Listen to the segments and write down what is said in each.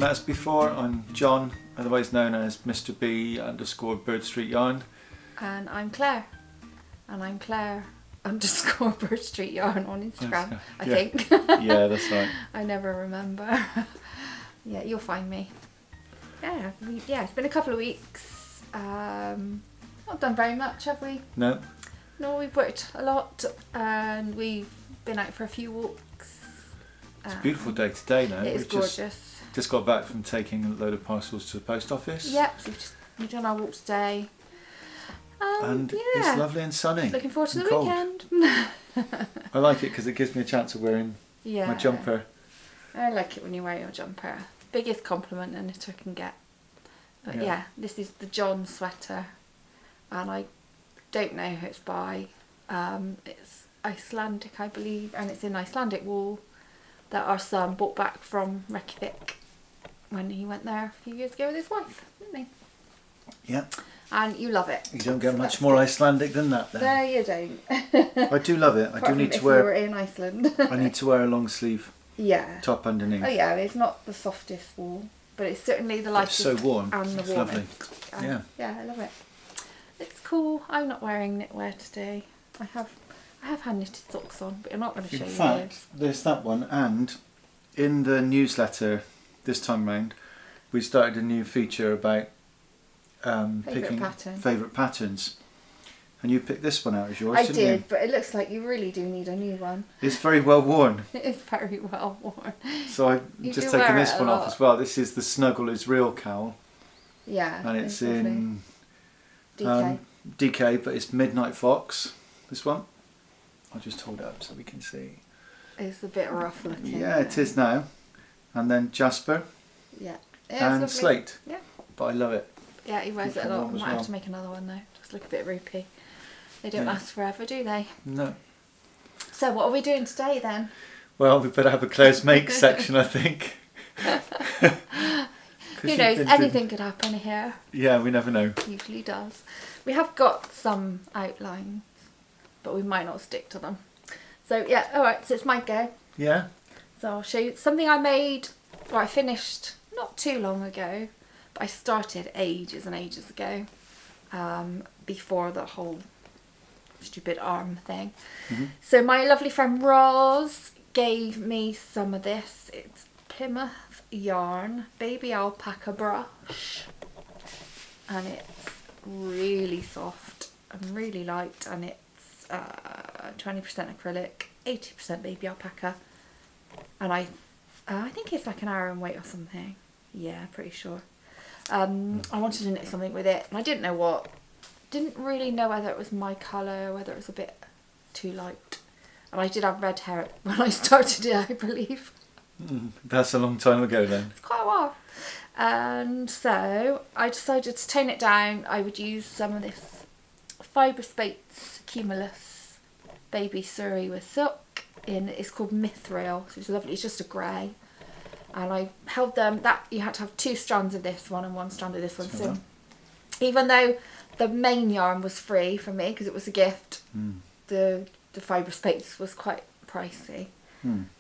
met us before, I'm John, otherwise known as Mr. B_Bird Street Yarn. And I'm Claire. And I'm Claire_Bird Street Yarn on Instagram, I think. Yeah, that's right. I never remember. Yeah, you'll find me. Yeah, it's been a couple of weeks. Not done very much, have we? No. No, we've worked a lot and we've been out for a few walks. It's a beautiful day today now. It is gorgeous. Just got back from taking a load of parcels to the post office. Yep, so we've done our walk today. And it's lovely and sunny. Looking forward to the cold. weekend. I like it because it gives me a chance of wearing my jumper. I like it when you wear your jumper. Biggest compliment a knitter can get. But yeah, this is the Jon sweater. And I don't know who it's by. It's Icelandic, I believe. And it's in Icelandic wool that our son bought back from Reykjavik when he went there a few years ago with his wife, didn't he? Yeah. And you love it. You don't get much more Icelandic than that then. No, you don't. I do love it. I do need to wear... If we were in Iceland. I need to wear a long sleeve top underneath. Oh yeah, it's not the softest wool, but it's certainly the lightest. It's so warm. And the it's warmest. lovely. Yeah, I love it. It's cool. I'm not wearing knitwear today. I have had knitted socks on, but I'm not going to show you. In fact, there's that one, and in the newsletter this time round, we started a new feature about picking favourite patterns. And you picked this one out as yours, didn't you? I did, but it looks like you really do need a new one. It's very well worn. It is very well worn. So I've just taken this one off as well. This is the Snuggle is Real Cowl. Yeah. And it's in DK, but it's Midnight Fox, this one. I'll just hold it up so we can see. It's a bit rough looking. Yeah, it is now. And then Jasper. Yeah. And Slate. Yeah. But I love it. Yeah, he wears it a lot. Might have to make another one though. Just look a bit roopy. They don't last forever, do they? No. So what are we doing today then? Well, we better have a Claire's Make section, I think. Who knows? Anything could happen here. Yeah, we never know. Usually does. We have got some outlines, but we might not stick to them. So yeah, alright, so it's my go. Yeah. So I'll show you something I made, I finished not too long ago, but I started ages and ages ago, before the whole stupid arm thing. Mm-hmm. So my lovely friend Roz gave me some of this. It's Plymouth yarn baby alpaca brush, and it's really soft and really light, and it's 20% acrylic, 80% baby alpaca, and I think it's like an Aran weight or something. Yeah, pretty sure. I wanted to knit something with it, and I didn't know what. Didn't really know whether it was my colour, whether it was a bit too light. And I did have red hair when I started it, I believe. That's a long time ago then. It's quite a while. And so I decided to tone it down. I would use some of this Fibre Spates Cumulus Baby Surrey with silk in. It's called Mithril, so it's lovely. It's just a grey. And I held them. That you had to have 2 strands of this one and 1 strand of this one. So even though the main yarn was free for me because it was a gift, the Fibre Spates was quite pricey.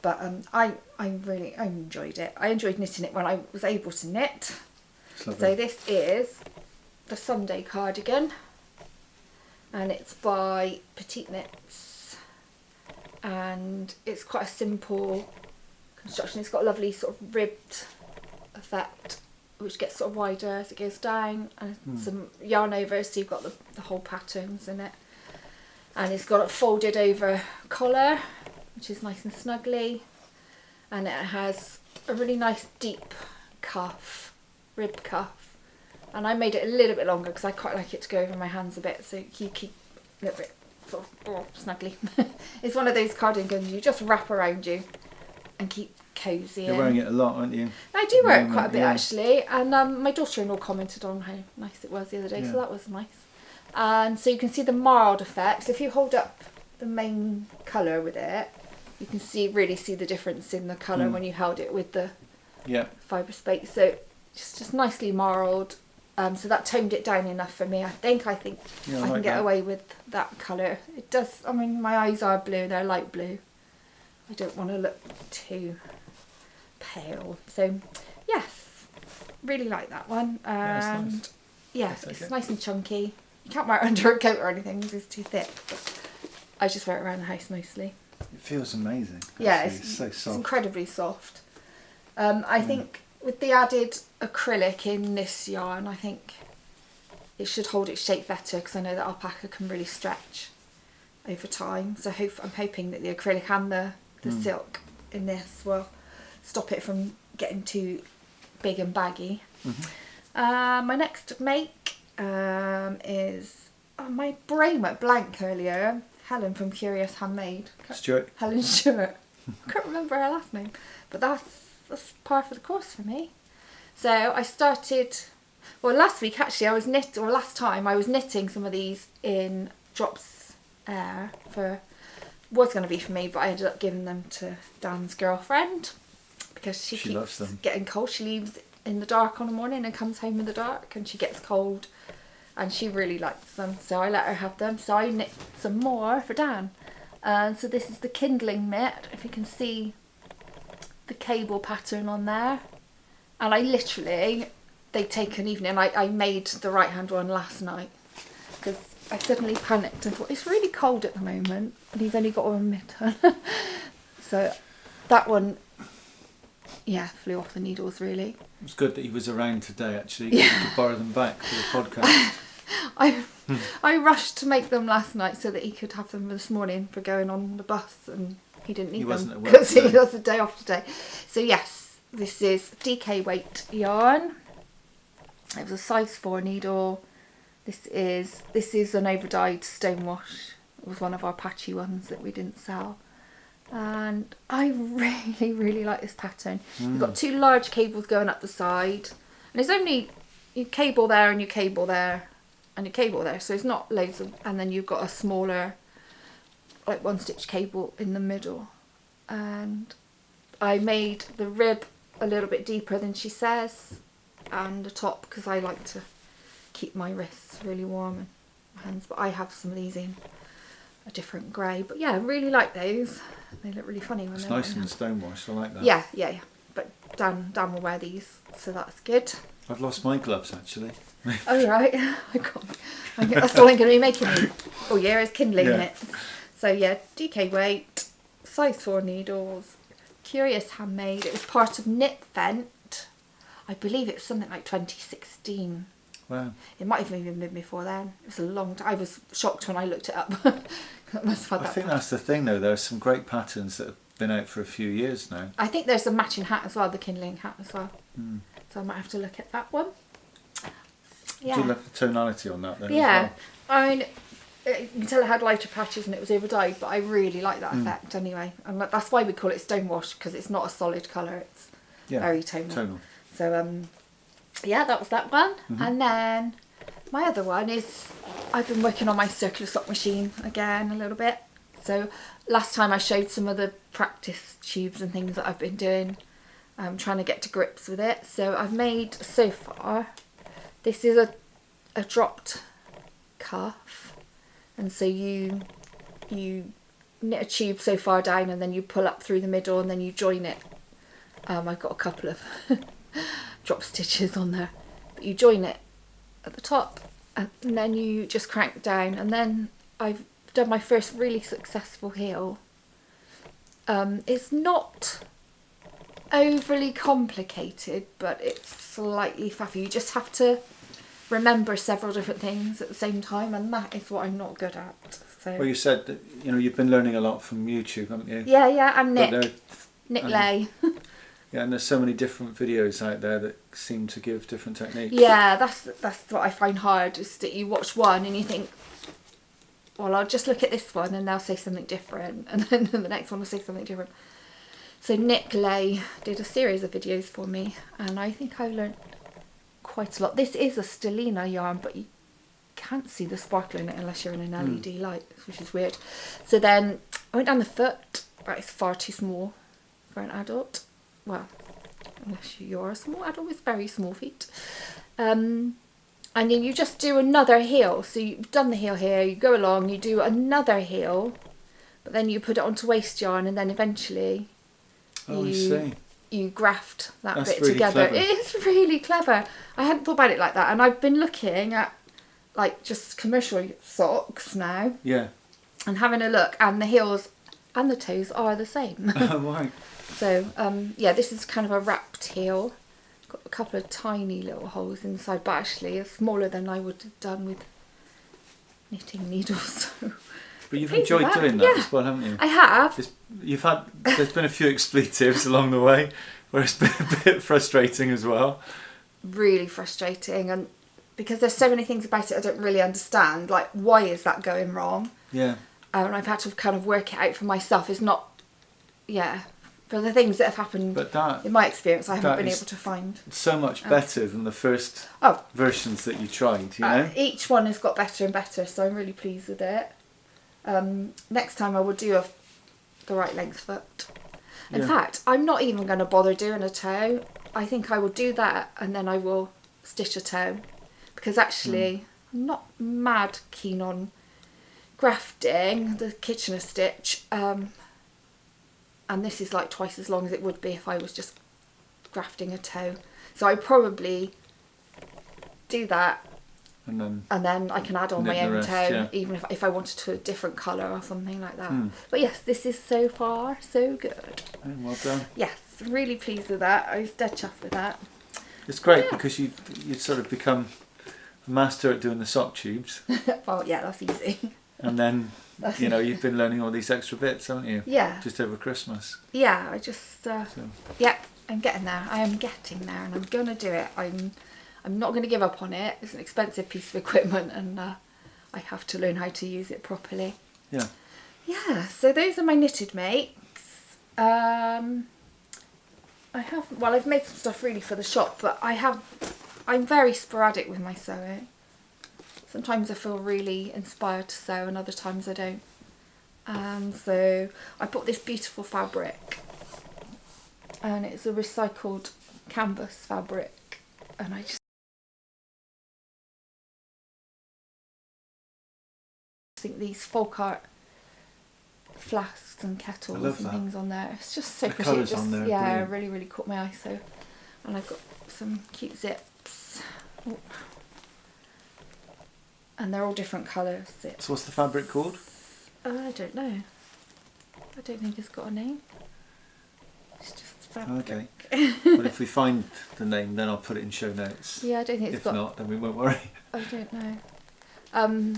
But I enjoyed it. I enjoyed knitting it when I was able to knit. So this is the Sunday cardigan, and it's by Petite knits, and it's quite a simple construction. It's got a lovely sort of ribbed effect, which gets sort of wider as it goes down, and some yarn over, so you've got the whole patterns in it. And it's got a folded over collar, which is nice and snuggly, and it has a really nice deep cuff, rib cuff, and I made it a little bit longer because I quite like it to go over my hands a bit, so you keep a little bit sort of snuggly. It's one of those cardigans you just wrap around you and keep cosy. You're wearing it a lot, aren't you? I do wear it quite a bit actually, and my daughter-in-law commented on how nice it was the other day, so that was nice. And so you can see the marled effect. So if you hold up the main colour with it, you can really see the difference in the colour when you held it with the Fibre Spates. So just nicely marled. So that toned it down enough for me. I think I can get away with that colour. It does. I mean, my eyes are blue. They're light blue. I don't want to look too pale. So yes, really like that one. And it's nice and chunky. You can't wear it under a coat or anything because it's too thick. But I just wear it around the house mostly. It feels amazing. Actually. Yeah, it's so soft. It's incredibly soft. I think with the added acrylic in this yarn, I think it should hold its shape better because I know that alpaca can really stretch over time. So I'm hoping that the acrylic and the silk in this will stop it from getting too big and baggy. My next make is, my brain went blank earlier. Helen from Curious Handmade. Stewart. Helen Stewart. I can't remember her last name, but that's par for the course for me. So I started, last week actually last time I was knitting some of these in Drops Air was going to be for me, but I ended up giving them to Dan's girlfriend because she keeps loves them. Getting cold. She leaves in the dark on the morning and comes home in the dark, and she gets cold and she really likes them, so I let her have them. So I knit some more for Dan. So this is the Kindling mitt, if you can see the cable pattern on there. And they take an evening. I made the right hand one last night because I suddenly panicked and thought it's really cold at the moment and he's only got one mitten. So that one, flew off the needles really. It was good that he was around today actually to borrow them back for the podcast. I rushed to make them last night so that he could have them this morning for going on the bus, and he didn't need them because he has a day off today. So yes, this is DK weight yarn. It was a size 4 needle. This is an overdyed Stonewash. It was one of our patchy ones that we didn't sell. And I really, really like this pattern. You've got 2 large cables going up the side. And it's only you cable there and you cable there and you cable there. So it's not loads of... And then you've got a smaller, like 1-stitch cable in the middle. And I made the rib a little bit deeper than she says. And the top, because I like to keep my wrists really warm and my hands. But I have some of these in a different grey. But yeah, I really like those. They look really funny when it's they're nice and Stonewash. I like that. Yeah. But Dan will wear these, so that's good. I've lost my gloves actually. Oh right, that's all I'm going to be making. It's Kindling it. So DK weight, size 4 needles, Curious Handmade. It was part of Knit Vent. I believe it was something like 2016. Wow. It might have even been before then. It was a long time. I was shocked when I looked it up. I think that's the thing though, there are some great patterns that have been out for a few years now. I think there's a matching hat as well, the Kindling hat as well. So I might have to look at that one. Yeah. Do you like the tonality on that then? Yeah. As well? I mean, you can tell it had lighter patches and it was overdyed, but I really like that effect anyway. And that's why we call it Stonewash, because it's not a solid colour, it's very tonal. So that was that one. And then my other one is, I've been working on my circular sock machine again a little bit. So last time I showed some of the practice tubes and things that I've been doing. I'm trying to get to grips with it. So I've made so far, this is a dropped cuff. And so you knit a tube so far down and then you pull up through the middle and then you join it. I've got a couple of drop stitches on there. But you join it at the top and then you just crank down, and then I've done my first really successful heel. It's not overly complicated, but it's slightly faffy. You just have to remember several different things at the same time, and that is what I'm not good at. So. Well, you said that you've been learning a lot from YouTube, haven't you? Yeah, and Nick Lay. Yeah, and there's so many different videos out there that seem to give different techniques. Yeah, that's what I find hard, is that you watch one and you think, well, I'll just look at this one and they'll say something different, and then the next one will say something different. So Nick Lay did a series of videos for me, and I think I've learnt quite a lot. This is a Stellina yarn, but you can't see the sparkle in it unless you're in an LED light, which is weird. So then I went down the foot. Right, it's far too small for an adult. Well, unless you're a small adult with very small feet. And then you just do another heel. So you've done the heel here, you go along, you do another heel, but then you put it onto waste yarn, and then eventually I see. you graft That's bit really together. clever. It's really clever. I hadn't thought about it like that, and I've been looking at like just commercial socks now. Yeah. And having a look, and the heels and the toes are the same. Oh, right. So yeah, this is kind of a wrapped heel. Got a couple of tiny little holes inside, but actually it's smaller than I would have done with knitting needles. But you've enjoyed doing that as well, haven't you? I have. There's been a few expletives along the way where it's been a bit frustrating as well. Really frustrating, and because there's so many things about it I don't really understand. Like, why is that going wrong? Yeah. And I've had to kind of work it out for myself. It's not, for the things that have happened in my experience, I haven't been able to find. So much better than the first versions that you tried, you know? Each one has got better and better, so I'm really pleased with it. Next time I will do the right length foot. In fact, I'm not even going to bother doing a toe. I think I will do that and then I will stitch a toe. Because actually, I'm not mad keen on grafting the Kitchener stitch. And this is like twice as long as it would be if I was just grafting a toe. So I probably do that. And then I can add on my own toe, even if I wanted to a different colour or something like that. But yes, this is so far so good. Well done. Yes, really pleased with that. I was dead chuffed with that. It's great because you sort of become a master at doing the sock tubes. Well, yeah, that's easy. And then, you've been learning all these extra bits, haven't you? Yeah. Just over Christmas. Yeah, I just, I'm getting there. I am getting there and I'm going to do it. I'm not going to give up on it. It's an expensive piece of equipment and I have to learn how to use it properly. Yeah. Yeah, so those are my knitted makes. I've made some stuff really for the shop, but I'm very sporadic with my sewing. Sometimes I feel really inspired to sew and other times I don't. So I bought this beautiful fabric and it's a recycled canvas fabric and I just think these folk art flasks and kettles and things on there. It's just so pretty. Colours on there, really, really caught my eye. So, and I've got some cute zips. Ooh. And they're all different colours. So what's the fabric called? I don't know. I don't think it's got a name. It's just fabric. Okay. Well, if we find the name, then I'll put it in show notes. Yeah, I don't think it's got... If not, then we won't worry. I don't know.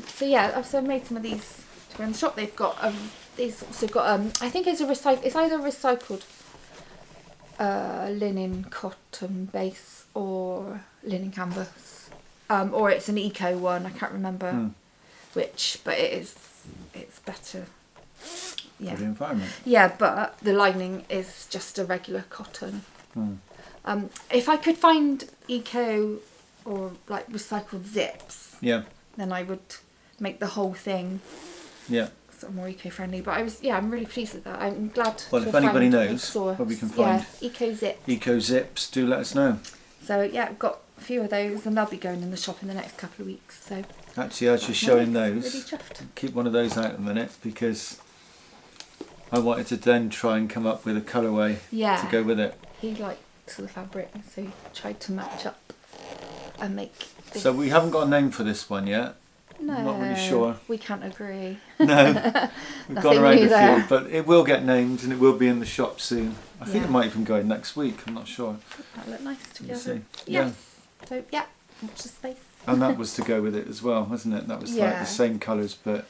So yeah, I've made some of these to go in the shop. They've got these also got I think it's it's either recycled linen cotton base or linen canvas, or it's an eco one. I can't remember which, but it's better. Yeah. For the environment. Yeah, but the lining is just a regular cotton. If I could find eco or like recycled zips, then I would make the whole thing sort of more eco-friendly. But I'm really pleased with that. I'm glad. Well, if anybody knows where we can find eco zips, do let us know. So yeah, I've got a few of those, and they'll be going in the shop in the next couple of weeks. So actually, as you're showing those, really chuffed. Keep one of those out a minute because I wanted to then try and come up with a colourway to go with it. He liked the fabric, so he tried to match up and make this. So we haven't got a name for this one yet. No, I'm not really sure. We can't agree. No, we've gone around a few, but it will get named and it will be in the shop soon. I think it might even go in next week, I'm not sure. That'll look nice together. See. Yes. So watch the space. And that was to go with it as well, wasn't it? That was like the same colours, but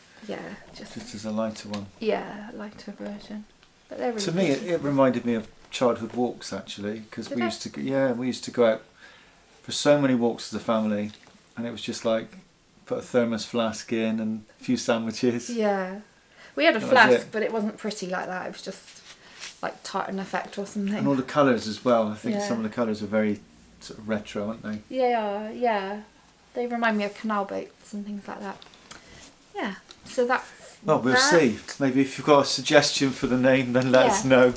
just as a lighter one. Yeah, a lighter version. But they're really to me, it reminded me of childhood walks actually, because we used to go out for so many walks as a family, and it was just like put a thermos flask in and a few sandwiches. Yeah, we had a flask, but it wasn't pretty like that. It was just like tartan effect or something. And all the colours as well. I think some of the colours are very sort of retro, aren't they? Yeah. They remind me of canal boats and things like that. Yeah, so that's. Well, we'll see. Maybe if you've got a suggestion for the name, then let us know.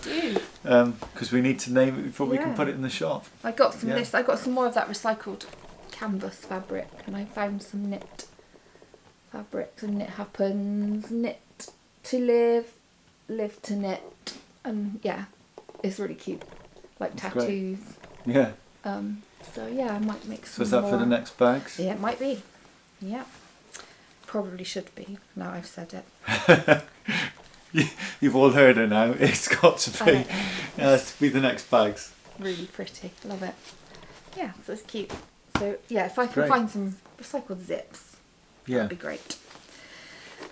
Because we need to name it before we can put it in the shop. I got some of this. I got some more of that recycled canvas fabric, and I found some knit fabrics and Knit Happens, Knit to Live, Live to Knit, and it's really cute. like tattoos. Great. Yeah. So yeah, I might make some. So is that more. for the next bags? Yeah, it might be. Yeah, probably should be. Now I've said it. You've all heard her now. It's got to be. It has to be the next bags. Really pretty. Love it. Yeah, so it's cute. So yeah, if I can find some recycled zips, that'd be great.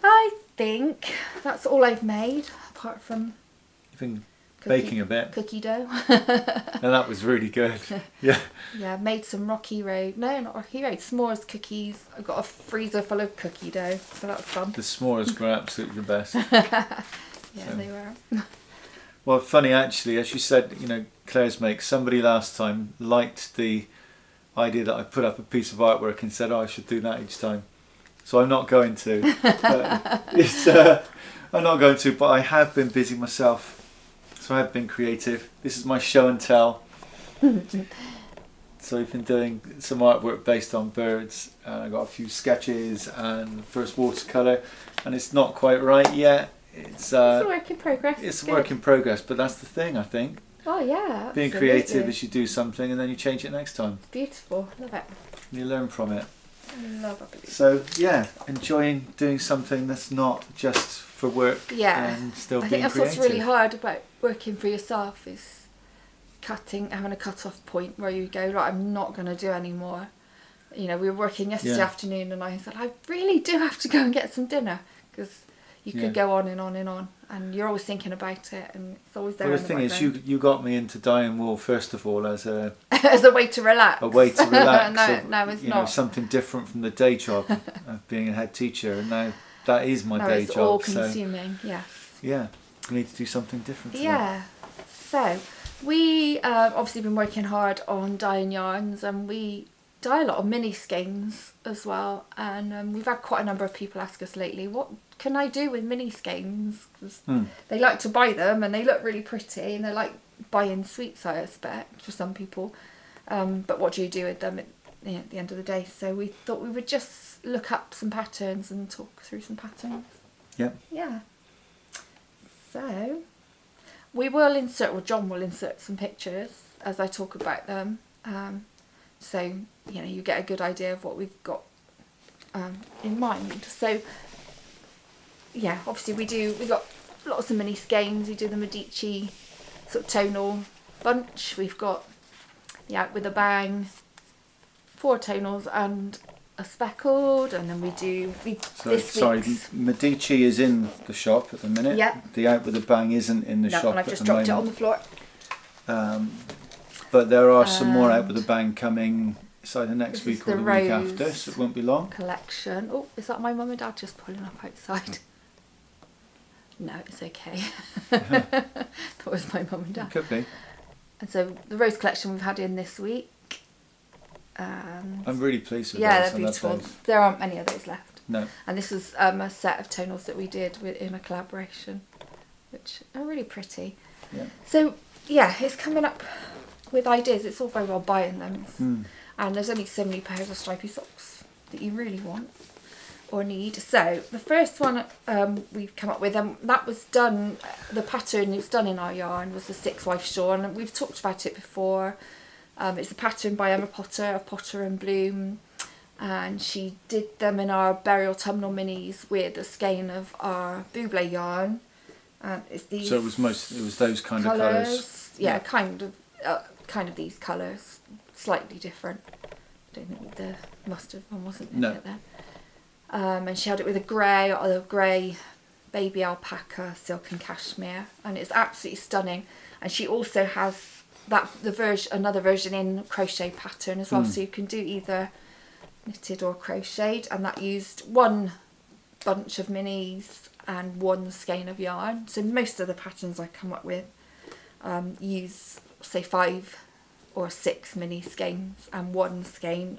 I think that's all I've made, apart from baking a bit. Cookie dough. And that was really good. Yeah. Yeah, made some Rocky Road. No, not Rocky Road. S'mores cookies. I've got a freezer full of cookie dough, so that's fun. The s'mores were absolutely the best. Yeah, they were. Well, funny actually, as you said, Claire's make. Somebody last time liked the idea that I put up a piece of artwork and said, I should do that each time. So I'm not going to. I'm not going to, but I have been busy myself. So I've been creative. This is my show and tell. So we've been doing some artwork based on birds. I got a few sketches and first watercolour, and it's not quite right yet. It's a work in progress. It's a work in progress, but that's the thing, I think. Oh yeah, absolutely. Being creative is you do something and then you change it next time. Beautiful, love it. You learn from it. I love it. So yeah, enjoying doing something that's not just for work. Yeah, and still I being think that's creative. what's really hard about working for yourself is having a cut-off point where you go, right, I'm not going to do any more. We were working yesterday afternoon, and I said, I really do have to go and get some dinner, because you could go on and on and on, and you're always thinking about it, and it's always there. Well, the thing is, you got me into dyeing wool first of all as a as a way to relax. A way to relax. No, it's not. Something different from the day job of being a head teacher, and now that is my day it's job. All consuming, yes. Yeah, I need to do something different. Yeah. So we obviously been working hard on dyeing yarns, and we dye a lot of mini skeins as well, and we've had quite a number of people ask us lately, what can I do with mini skeins? Because they like to buy them and they look really pretty, and they're like buying sweets, I expect, for some people, but what do you do with them at the end of the day? So we thought we would just look up some patterns and talk through some patterns. Yeah. So we will John will insert some pictures as I talk about them, so you get a good idea of what we've got in mind. So yeah, obviously we got lots of mini skeins. We do the Medici sort of tonal bunch. We've got the Out With A Bang 4 tonals and a speckled, and then we do Medici is in the shop at the minute. Yeah. The Out With A Bang isn't in the shop. And I've just dropped it on the floor. But there are some more Out With A Bang coming. It's either next week or the week after, so it won't be long. Collection. Oh, is that my mum and dad just pulling up outside? No, it's okay. That was my mum and dad. It could be. And so the rose collection we've had in this week. I'm really pleased with those. Yeah, they're beautiful. There aren't many of those left. No. And this is a set of tonals that we did in a collaboration, which are really pretty. Yeah. So yeah, it's coming up with ideas. It's all very well buying them. And there's only so many pairs of stripy socks that you really want or need. So the first one we've come up with, that was done, the pattern was done in our yarn, was the 6 Wife Shawl, and we've talked about it before. It's a pattern by Emma Potter of Potter and Bloom, and she did them in our Burial Tumnel minis with a skein of our Buble yarn. And it's these. So it was those kind of colours. Yeah, kind of these colours, slightly different. I don't think the mustard one wasn't in it then. And she had it with a grey baby alpaca silk and cashmere, and it's absolutely stunning. And she also has another version in crochet pattern as well, so you can do either knitted or crocheted, and that used 1 bunch of minis and 1 skein of yarn. So most of the patterns I come up with use say 5 or 6 mini skeins and 1 skein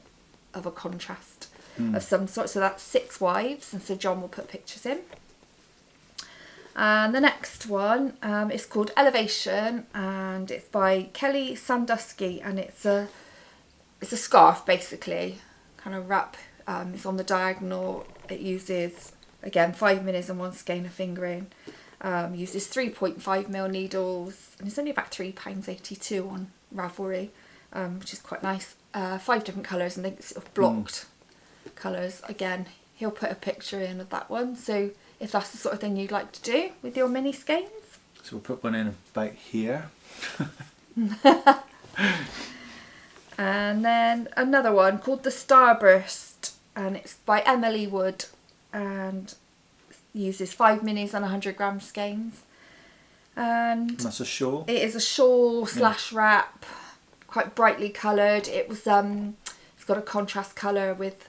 of a contrast of some sort. So that's 6 wives, and so John will put pictures in. And the next one is called Elevation, and it's by Kelly Sandusky, and it's a scarf basically, kind of wrap. It's on the diagonal. It uses again 5 minis and 1 skein of fingering, Uses 3.5mm needles, and it's only about £3.82 on Ravelry, which is quite nice. 5 different colours, and they sort of blocked colours. Again, he'll put a picture in of that one, so if that's the sort of thing you'd like to do with your mini skeins. So we'll put one in about here. And then another one called the Starburst, and it's by Emily Wood, and uses 5 minis and 100g skeins. And that's a shawl? It is a shawl / wrap, quite brightly coloured. It was it's got a contrast colour with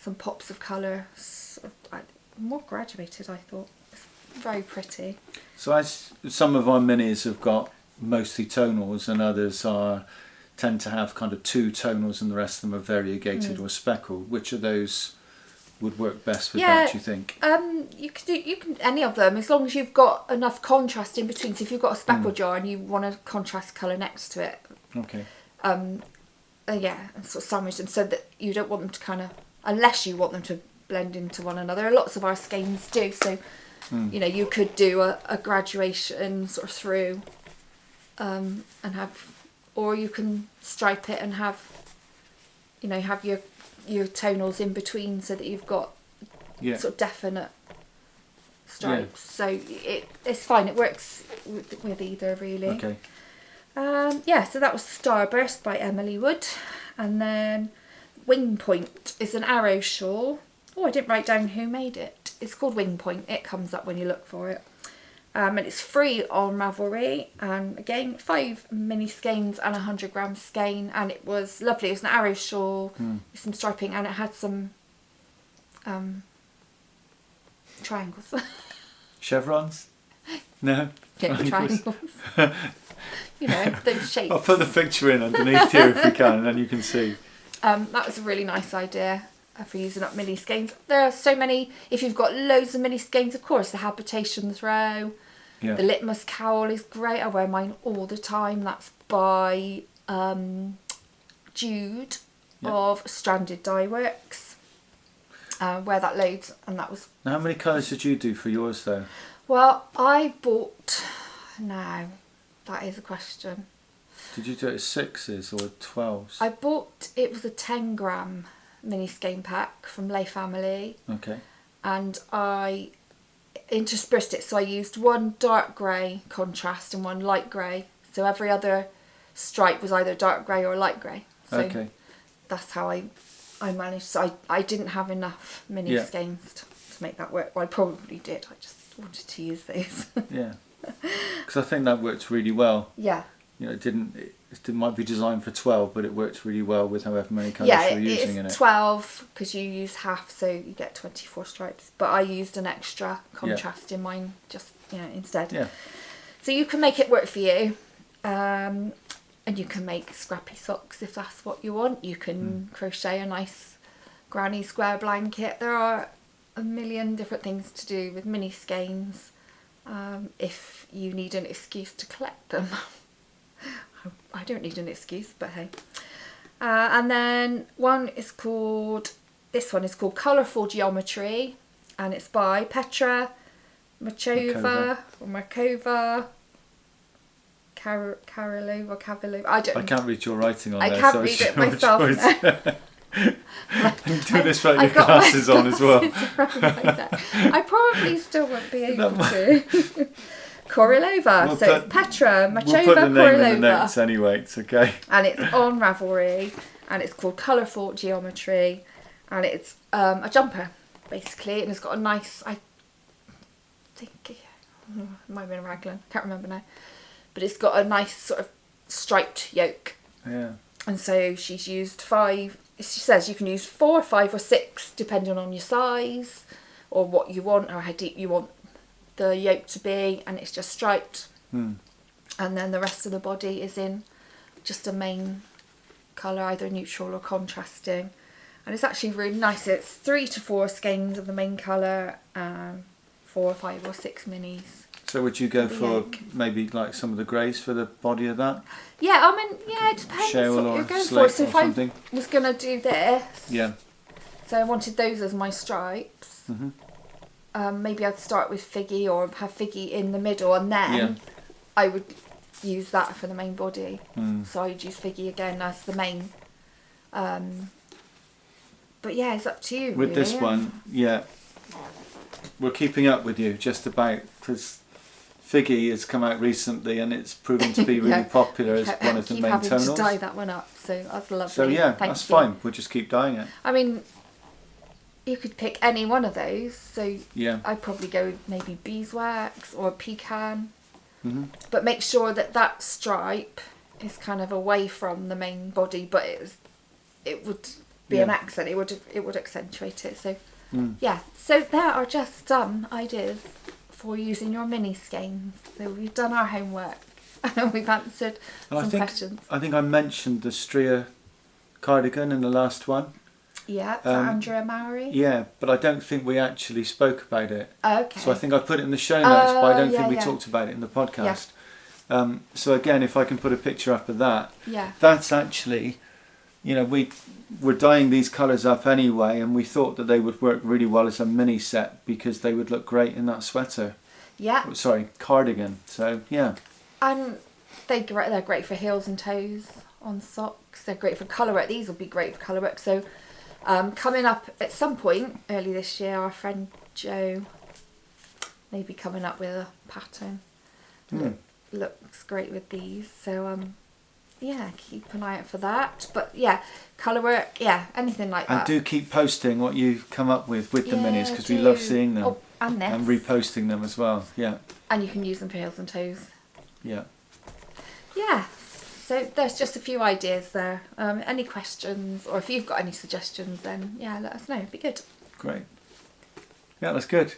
some pops of colour, sort of, more graduated, I thought. It's very pretty. So as some of our minis have got mostly tonals, and others tend to have kind of 2 tonals, and the rest of them are variegated or speckled. Which of those would work best with that, do you think? You can any of them, as long as you've got enough contrast in between. So if you've got a speckle jar and you want a contrast colour next to it, okay. And sort of sandwich them so that you don't want them to kind of, unless you want them to blend into one another. Lots of our skeins do, so you know, you could do a graduation sort of through, and have, or you can stripe it and have, you know, have your tonals in between so that you've got sort of definite stripes. So it's fine. It works with either, really. Okay. So that was Starburst by Emily Wood, and then Wing Point is an arrow shawl. Oh, I didn't write down who made it. It's called Wing Point. It comes up when you look for it. And it's free on Ravelry, and again 5 mini skeins and 100g skein, and it was lovely. It was an arrow shawl with some striping, and it had some triangles. Chevrons? No? Yeah, triangles. You know, those shapes. I'll put the picture in underneath here if we can, and then you can see. That was a really nice idea for using up mini skeins. There are so many. If you've got loads of mini skeins, of course, the habitation throw. Yeah. The litmus cowl is great. I wear mine all the time. That's by Jude of Stranded Dye Works. Wear that loads, and that was. Now, how many colours did you do for yours, though? Well, I bought. Now, that is a question. Did you do it as 6s or 12s? I bought. It was a 10g mini skein pack from Lay Family. Okay. And I interspersed it, so I used one dark grey contrast and one light grey. So every other stripe was either dark grey or light grey. So okay. That's how I managed. So I didn't have enough mini skeins to make that work. Well, I probably did. I just wanted to use those. Yeah. Because I think that worked really well. Yeah. You know, it might be designed for 12, but it works really well with however many colours you're using in it. Yeah, it's 12 because you use half, so you get 24 stripes. But I used an extra contrast in mine, just instead. Yeah. So you can make it work for you, and you can make scrappy socks if that's what you want. You can crochet a nice granny square blanket. There are a million different things to do with mini skeins, if you need an excuse to collect them. I don't need an excuse, but hey. And then this one is called Colourful Geometry, and it's by Petra Markova. Karilova. I can't read your writing on there. I can't read it myself. I'm doing this without your glasses on as well. I probably still won't be able to. Korilova, so it's Petra Machova Korilova. We'll put the name in the notes anyway, it's okay. And it's on Ravelry, and it's called Colourful Geometry, and it's a jumper, basically, and it's got a nice, I think, it might have been a raglan, can't remember now, but it's got a nice sort of striped yoke. Yeah. And so she's used 5, she says you can use 4, 5 or 6, depending on your size, or what you want, or how deep you want the yoke to be, and it's just striped, and then the rest of the body is in just a main colour, either neutral or contrasting, and it's actually really nice. It's 3 to 4 skeins of the main colour, 4 or 5 or 6 minis. So would you go for maybe like some of the greys for the body of that? Yeah, I mean, it depends what you're going for. So if I was going to do this, so I wanted those as my stripes. maybe I'd start with figgy or have figgy in the middle, and then I would use that for the main body. So I'd use figgy again as the main. But yeah, it's up to you. With really, this one, we're keeping up with you just about, because figgy has come out recently and it's proven to be really popular as one of the main tonals. Keep having to dye that one up, so that's lovely. So yeah, that's fine. We'll just keep dyeing it. I mean, you could pick any one of those. So yeah, I'd probably go with maybe beeswax or pecan. But make sure that that stripe is kind of away from the main body, but it would be an accent. It would accentuate it. So yeah. So there are just some ideas for using your mini skeins. So we've done our homework and we've answered some questions. I think I mentioned the Stria cardigan in the last one. Yeah, for Andrea Mowry. Yeah, but I don't think we actually spoke about it. Okay. So I think I put it in the show notes, but I don't think we talked about it in the podcast. Yeah. So again, if I can put a picture up of that, that's actually, we're dyeing these colours up anyway, and we thought that they would work really well as a mini set because they would look great in that sweater. Yeah. Sorry, cardigan. So yeah. And they're great for heels and toes on socks. They're great for colour work. These will be great for colour work. So coming up at some point early this year, our friend Jo may be coming up with a pattern. Looks great with these. So keep an eye out for that. But yeah, colour work, anything like that. And do keep posting what you come up with the minis, because we love seeing them. And this. And reposting them as well, yeah. And you can use them for heels and toes. Yeah. Yeah, so there's just a few ideas there. Any questions, or if you've got any suggestions, then let us know. It'd be good. Great. Yeah, that's good.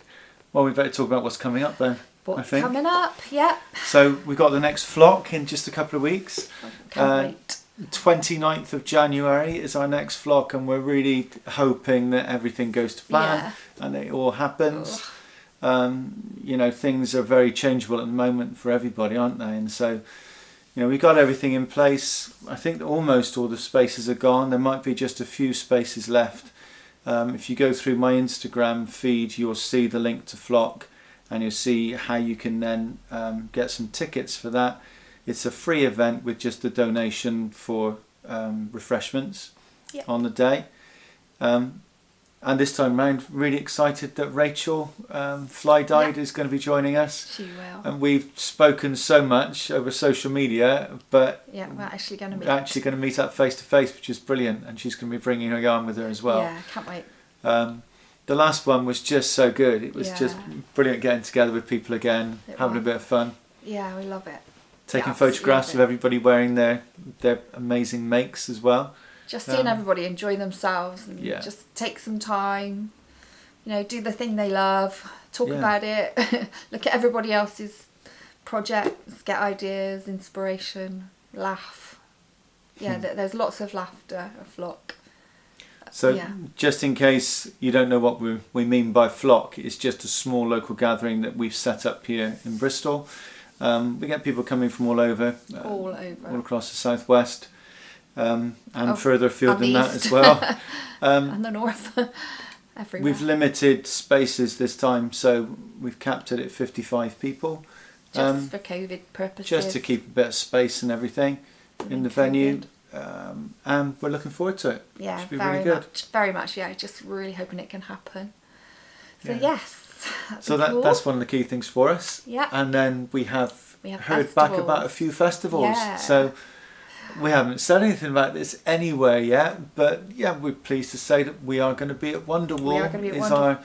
Well, we better talk about what's coming up then. What's coming up, yeah. So we've got the next flock in just a couple of weeks. Can't wait. 29th of January is our next flock, and we're really hoping that everything goes to plan and it all happens. Things are very changeable at the moment for everybody, aren't they? And so, we got everything in place. I think that almost all the spaces are gone. There might be just a few spaces left. If you go through my Instagram feed, you'll see the link to flock, and you'll see how you can then get some tickets for that. It's a free event with just a donation for refreshments on the day. And this time round, really excited that Rachel Fly-Dyed is going to be joining us. She will. And we've spoken so much over social media, but we're actually going to meet. Actually going to meet up face to face, which is brilliant. And she's going to be bringing her yarn with her as well. Yeah, can't wait. The last one was just so good. It was just brilliant getting together with people again, having a bit of fun. Yeah, we love it. Taking photographs of everybody wearing their amazing makes as well. Just seeing everybody enjoy themselves and just take some time, do the thing they love, talk about it, look at everybody else's projects, get ideas, inspiration, laugh. There's lots of laughter at Flock. So just in case you don't know what we mean by Flock, it's just a small local gathering that we've set up here in Bristol. We get people coming from all over. All across the southwest. And further afield than that as well. And the north. Everywhere. We've limited spaces this time, so we've capped it at 55 people. Just for COVID purposes. Just to keep a bit of space and everything in the venue. And we're looking forward to it. Yeah, should be very really good. much. Very much, just really hoping it can happen. So yes. So that's one of the key things for us. Yeah. And then we have heard festivals. back about a few festivals. Yeah. So we haven't said anything about this anywhere yet, but we're pleased to say that we are going to be at Wonderwall. It's our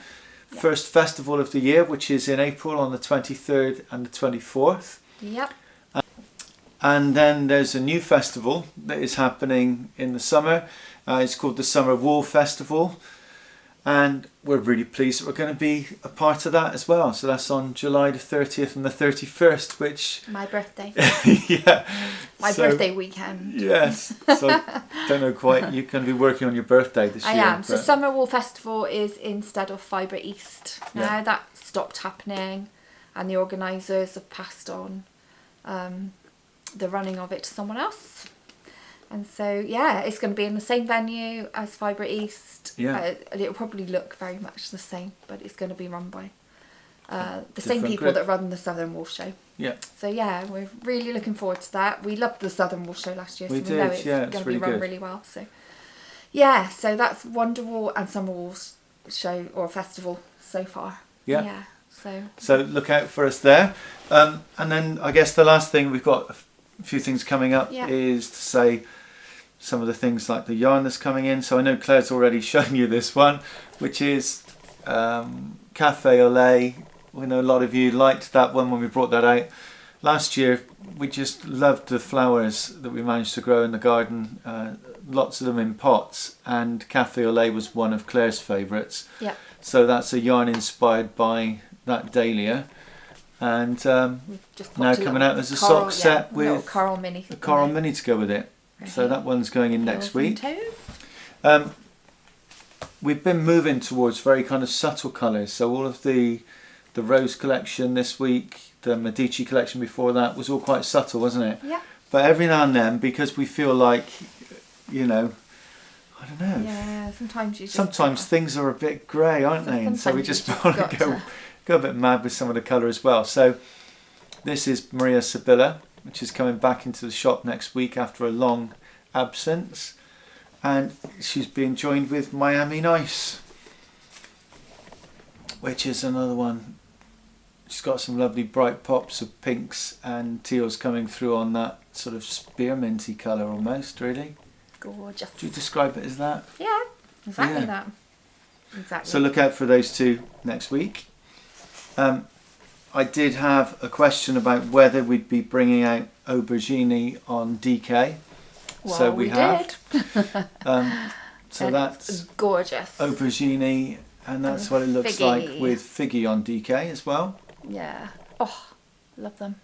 first festival of the year, which is in April on the 23rd and the 24th. Yep. And then there's a new festival that is happening in the summer. It's called the Summer Wool Festival. And we're really pleased that we're going to be a part of that as well. So that's on July the 30th and the 31st, which... My birthday. My So, birthday weekend. Yes. So don't know quite. You're going to be working on your birthday this year. I am. So Summer Wool Festival is instead of Fibre East. Now that stopped happening, and the organisers have passed on the running of it to someone else. And so, it's going to be in the same venue as Fibre East. Yeah. It'll probably look very much the same, but it's going to be run by the same people that run the Southern Wool Show. Yeah. So yeah, we're really looking forward to that. We loved the Southern Wool Show last year, so we know it's going to be run really well. So yeah, so that's Wonder Wool and Summer Wool Show or festival so far. Yeah. Yeah. So look out for us there. And then I guess the last thing, we've got a few things coming up is to say some of the things like the yarn that's coming in. So I know Claire's already shown you this one, which is Cafe au Lait. We know a lot of you liked that one when we brought that out. Last year we just loved the flowers that we managed to grow in the garden, lots of them in pots, and Cafe au Lait was one of Claire's favourites. Yeah. So that's a yarn inspired by that dahlia. And now coming out as a sock set with Coral Mini. A Coral Mini to go with it. So that one's going in next week. We've been moving towards very kind of subtle colours. So all of the Rose collection this week, the Medici collection before that was all quite subtle, wasn't it? Yeah. But every now and then, because we feel like, I don't know. Yeah, sometimes things are a bit grey, aren't they? And so we just want to go a bit mad with some of the colour as well. So this is Maria Sibilla, which is coming back into the shop next week after a long absence. And she's being joined with Miami Nice, which is another one. She's got some lovely bright pops of pinks and teals coming through on that sort of spearminty colour almost, really. Gorgeous. Do you describe it as that? Yeah, exactly that. Exactly. So look out for those two next week. I did have a question about whether we'd be bringing out Aubergine on DK. Well, so we have. So that's gorgeous. Aubergine, and that's what it looks like with Figgy on DK as well. Yeah. Oh, love them.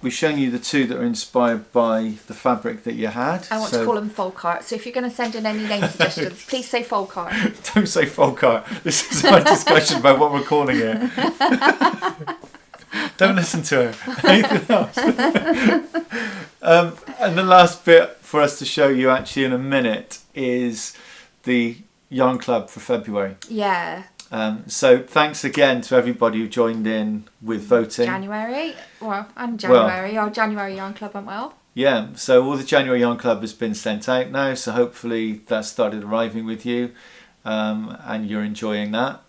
We've shown you the two that are inspired by the fabric that you had. I want to call them Folkart. So if you're going to send in any name suggestions, please say Folkart. Don't say Folkart. This is my discussion about what we're calling it. Don't listen to her. Anything else? And the last bit for us to show you actually in a minute is the Yarn Club for February. Yeah. So thanks again to everybody who joined in with voting. January. Our January Yarn Club went well. Yeah, so all the January Yarn Club has been sent out now, so hopefully that started arriving with you, and you're enjoying that.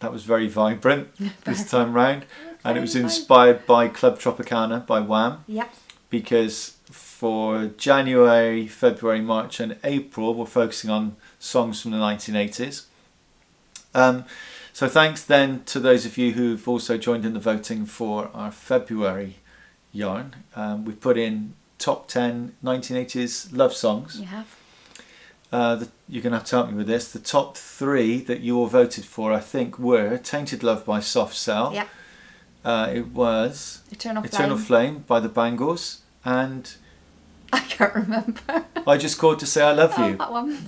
That was very vibrant this time round, and it was inspired by Club Tropicana by Wham. Yeah. Because for January, February, March and April we're focusing on songs from the 1980s. So thanks then to those of you who've also joined in the voting for our February yarn. We put in top 10 1980s love songs. You have. You're going to have to help me with this. The top 3 that you all voted for, I think, were Tainted Love by Soft Cell. Yeah. It was Eternal Flame by the Bangles, and I can't remember. I Just Called to Say I Love You. That one.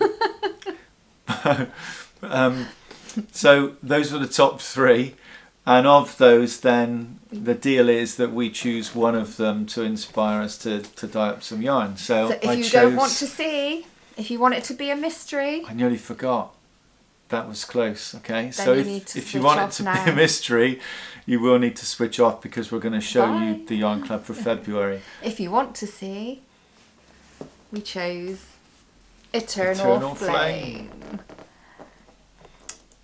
So those were the top 3, and of those then the deal is that we choose one of them to inspire us to dye up some yarn. So if you don't want to see, if you want it to be a mystery, I nearly forgot. That was close. Okay, then so if you want it to be a mystery, you will need to switch off because we're going to show you the Yarn Club for February. If you want to see, we chose Eternal Flame.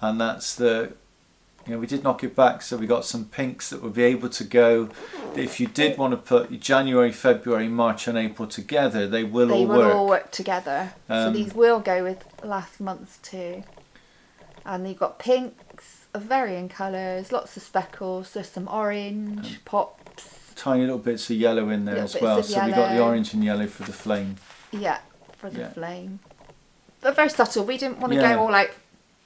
And that's we did knock it back, so we got some pinks that would be able to go. If you did want to put January, February, March and April together, they will all work together. So these will go with last month's too. And you've got pinks of varying colours, lots of speckles, there's some orange, pops. Tiny little bits of yellow in there as well. So we got the orange and yellow for the flame. Yeah, for the flame. But very subtle. We didn't want to go all like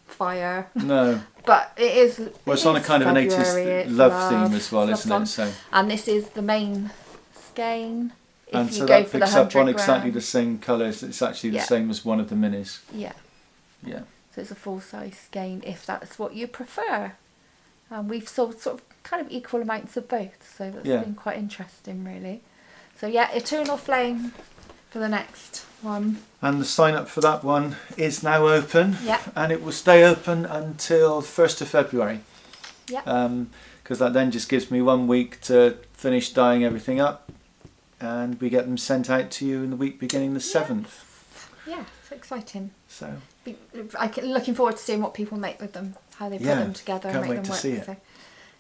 fire. No. But it is. Well, it's on a kind of an 80s love theme as well, isn't it? So. And this is the main skein. And so that picks up on exactly the same colours. It's actually the same as one of the minis. Yeah. Yeah. So it's a full size skein if that's what you prefer. And we've sold sort of kind of equal amounts of both, so that's been quite interesting, really. So yeah, Eternal Flame for the next one. And the sign up for that one is now open. Yeah. And it will stay open until 1st of February. Because that then just gives me 1 week to finish dyeing everything up, and we get them sent out to you in the week beginning the 7th. Yeah, it's exciting. So looking forward to seeing what people make with them, how they put them together and make them work. Can't wait to see it. So,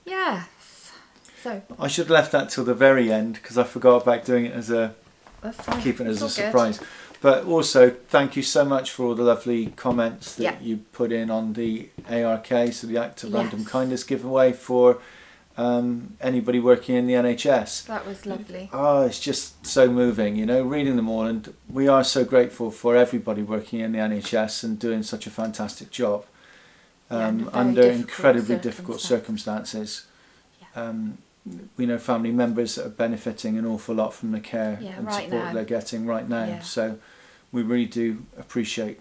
yes. So I should have left that till the very end because I forgot about doing it as keeping it as a surprise. But also, thank you so much for all the lovely comments that you put in on the ARK, so the Act of Random Kindness giveaway for anybody working in the NHS. That was lovely. Oh, it's just so moving, reading them all, and we are so grateful for everybody working in the NHS and doing such a fantastic job under incredibly difficult circumstances. Yeah. We know family members that are benefiting an awful lot from the care and support they're getting right now. Yeah. So we really do appreciate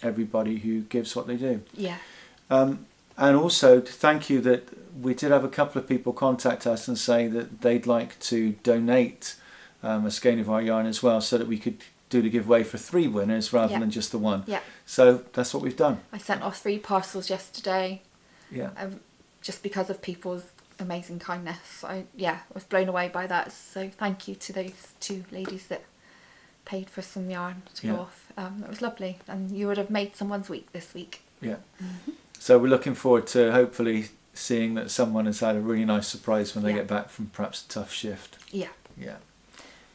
everybody who gives what they do. Yeah. And also to thank you that we did have a couple of people contact us and say that they'd like to donate a skein of our yarn as well, so that we could do the giveaway for 3 winners rather than just the one. Yeah. So that's what we've done. I sent off 3 parcels yesterday. Yeah. Just because of people's amazing kindness. I was blown away by that. So thank you to those 2 ladies that paid for some yarn to go off. It was lovely, and you would have made someone's week this week. Yeah. Mm-hmm. So we're looking forward to hopefully seeing that someone has had a really nice surprise when they get back from perhaps a tough shift. Yeah. Yeah.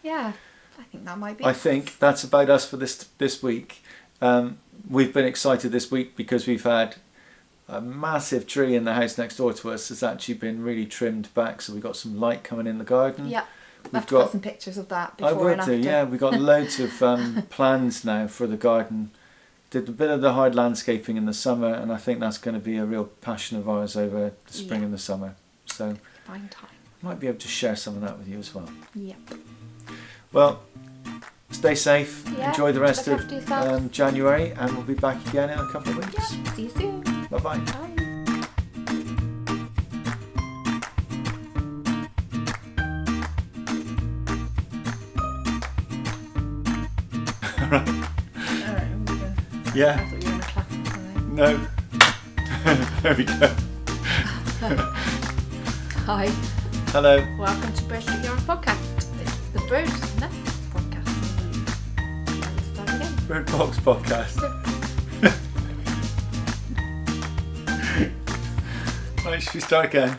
Yeah. I think that might be. I think that's about us for this week. We've been excited this week because we've had a massive tree in the house next door to us has actually been really trimmed back, so we've got some light coming in the garden. Yeah. I've got some pictures of that before and after. Yeah, we've got loads of plans now for the garden. Did a bit of the hard landscaping in the summer, and I think that's going to be a real passion of ours over the spring and the summer. So fine time. Might be able to share some of that with you as well. Yep. Well, stay safe. Enjoy the rest of January, and we'll be back again in a couple of weeks. Yeah. See you soon. Bye-bye. Bye. Yeah. I thought you were going to clap or something. No. There we go. Hi. Hello. Welcome to Birdbox Podcast. It's the Bird Nest Podcast. Start again. Birdbox Podcast. Right, should we start again?